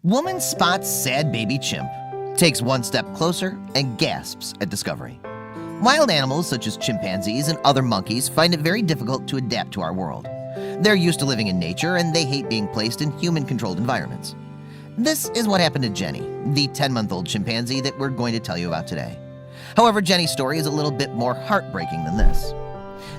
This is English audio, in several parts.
Woman spots sad baby chimp, takes one step closer, and gasps at discovery. Wild animals such as chimpanzees and other monkeys find it very difficult to adapt to our world. They're used to living in nature and they hate being placed in human-controlled environments. This is what happened to Jenny, the 10-month-old chimpanzee that we're going to tell you about today. However, Jenny's story is a little bit more heartbreaking than this.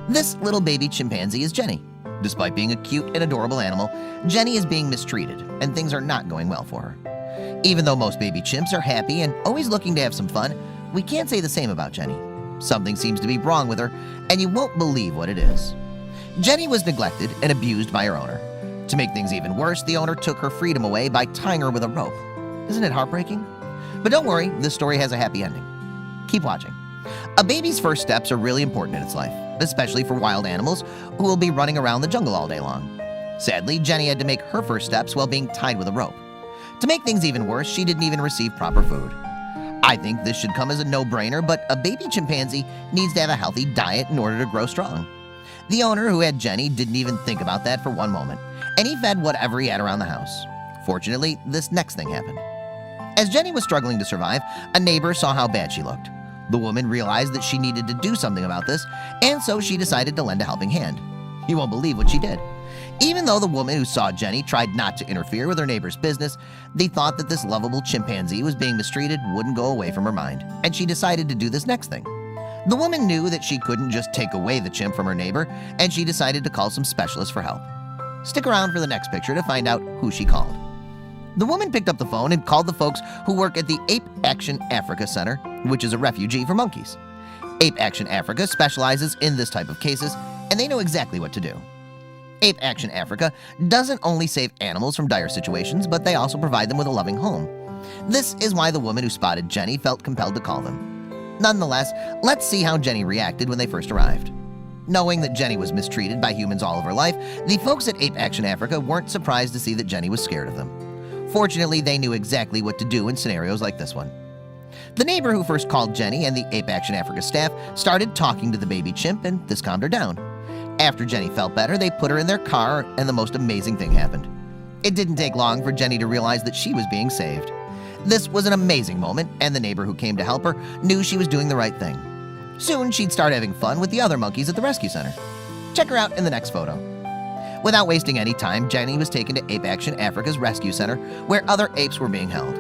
This little baby chimpanzee is Jenny. Despite being a cute and adorable animal, Jenny is being mistreated and things are not going well for her. Even though most baby chimps are happy and always looking to have some fun, we can't say the same about Jenny. Something seems to be wrong with her, and you won't believe what it is. Jenny was neglected and abused by her owner. To make things even worse, the owner took her freedom away by tying her with a rope. Isn't it heartbreaking? But don't worry, this story has a happy ending. Keep watching. A baby's first steps are really important in its life, especially for wild animals who will be running around the jungle all day long. Sadly, Jenny had to make her first steps while being tied with a rope. To make things even worse, she didn't even receive proper food. I think this should come as a no-brainer, but a baby chimpanzee needs to have a healthy diet in order to grow strong. The owner who had Jenny didn't even think about that for one moment, and he fed whatever he had around the house. Fortunately, this next thing happened. As Jenny was struggling to survive, a neighbor saw how bad she looked. The woman realized that she needed to do something about this, and so she decided to lend a helping hand. You won't believe what she did. Even though the woman who saw Jenny tried not to interfere with her neighbor's business, the thought that this lovable chimpanzee was being mistreated wouldn't go away from her mind, and she decided to do this next thing. The woman knew that she couldn't just take away the chimp from her neighbor, and she decided to call some specialists for help. Stick around for the next picture to find out who she called. The woman picked up the phone and called the folks who work at the Ape Action Africa Center, which is a refugee for monkeys. Ape Action Africa specializes in this type of cases, and they know exactly what to do. Ape Action Africa doesn't only save animals from dire situations, but they also provide them with a loving home. This is why the woman who spotted Jenny felt compelled to call them. Nonetheless, let's see how Jenny reacted when they first arrived. Knowing that Jenny was mistreated by humans all of her life, the folks at Ape Action Africa weren't surprised to see that Jenny was scared of them. Fortunately, they knew exactly what to do in scenarios like this one. The neighbor who first called Jenny and the Ape Action Africa staff started talking to the baby chimp, and this calmed her down. After Jenny felt better, they put her in their car, and the most amazing thing happened. It didn't take long for Jenny to realize that she was being saved. This was an amazing moment, and the neighbor who came to help her knew she was doing the right thing. Soon, she'd start having fun with the other monkeys at the rescue center. Check her out in the next photo. Without wasting any time, Jenny was taken to Ape Action Africa's rescue center, where other apes were being held.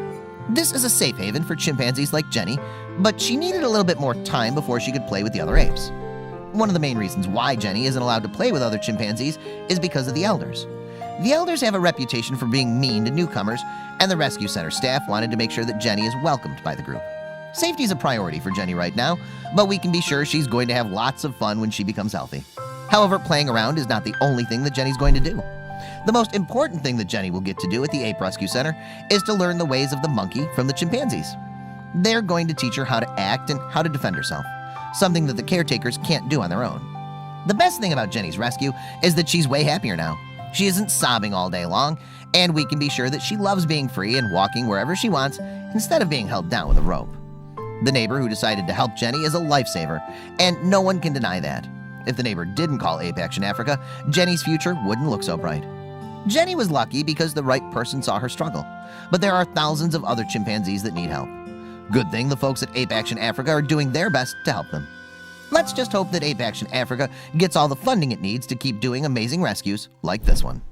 This is a safe haven for chimpanzees like Jenny, but she needed a little bit more time before she could play with the other apes. One of the main reasons why Jenny isn't allowed to play with other chimpanzees is because of the elders. The elders have a reputation for being mean to newcomers, and the rescue center staff wanted to make sure that Jenny is welcomed by the group. Safety is a priority for Jenny right now, but we can be sure she's going to have lots of fun when she becomes healthy. However, playing around is not the only thing that Jenny's going to do. The most important thing that Jenny will get to do at the Ape Rescue Center is to learn the ways of the monkey from the chimpanzees. They're going to teach her how to act and how to defend herself, something that the caretakers can't do on their own. The best thing about Jenny's rescue is that she's way happier now. She isn't sobbing all day long, and we can be sure that she loves being free and walking wherever she wants instead of being held down with a rope. The neighbor who decided to help Jenny is a lifesaver, and no one can deny that. If the neighbor didn't call Ape Action Africa, Jenny's future wouldn't look so bright. Jenny was lucky because the right person saw her struggle, but there are thousands of other chimpanzees that need help. Good thing the folks at Ape Action Africa are doing their best to help them. Let's just hope that Ape Action Africa gets all the funding it needs to keep doing amazing rescues like this one.